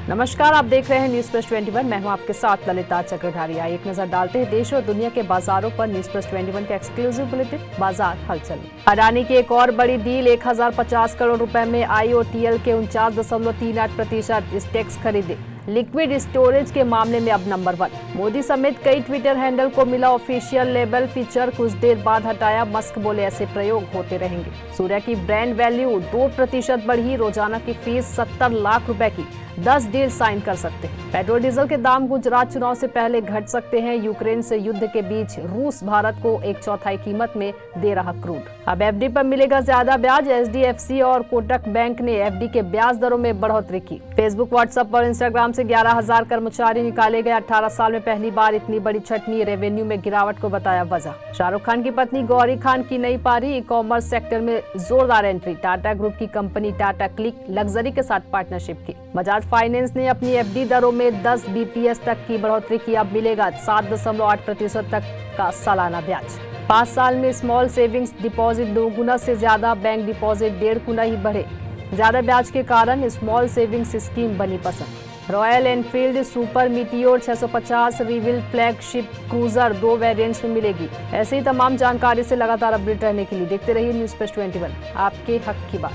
नमस्कार, आप देख रहे हैं न्यूज प्लस 21। मैं हूं आपके साथ ललिता चक्रधारिया। एक नजर डालते हैं देश और दुनिया के बाजारों पर। न्यूज प्लस 21 के एक्सक्लूसिव बुलेटिन बाजार हलचल। अडानी की एक और बड़ी डील, 1050 करोड़ रुपए में IOTL के 49.38% स्टेक्स खरीदे। लिक्विड स्टोरेज के मामले में अब नंबर 1। मोदी समेत कई ट्विटर हैंडल को मिला ऑफिशियल लेबल फीचर, कुछ देर बाद हटाया। मस्क बोले ऐसे प्रयोग होते रहेंगे। सूर्या की ब्रांड वैल्यू 2% बढ़ी। रोजाना की फीस 70 लाख रुपए की, 10 डील साइन कर सकते हैं। पेट्रोल डीजल के दाम गुजरात चुनाव से पहले घट सकते हैं। यूक्रेन से युद्ध के बीच रूस भारत को 1/4 कीमत में दे रहा क्रूड। अब FD पर मिलेगा ज्यादा ब्याज। HDFC और कोटक बैंक ने FD के ब्याज दरों में बढ़ोतरी की। फेसबुक, व्हाट्सएप और इंस्टाग्राम से 11,000 कर्मचारी निकाले गए। 18 साल में पहली बार इतनी बड़ी छटनी। रेवेन्यू में गिरावट को बताया वजह। शाहरुख खान की पत्नी गौरी खान की नई पारी। ई-कॉमर्स सेक्टर में जोरदार एंट्री। टाटा ग्रुप की कंपनी टाटा क्लिक लग्जरी के साथ पार्टनरशिप की। बजाज फाइनेंस ने अपनी FD दरों में 10 BPS तक की बढ़ोतरी की। अब मिलेगा 7.8% तक का सालाना ब्याज। 5 साल में स्मॉल सेविंग्स डिपॉजिट 2 गुना से ज्यादा, बैंक डिपॉजिट 1.5 गुना ही बढ़े। ज्यादा ब्याज के कारण स्मॉल सेविंग्स स्कीम बनी पसंद। Royal Enfield super meteor 650 रिविल flagship cruiser 2 variants में मिलेगी। ऐसी ही तमाम जानकारी से लगातार अपडेट रहने के लिए देखते रहिए न्यूज प्लस 21, आपके हक की बात।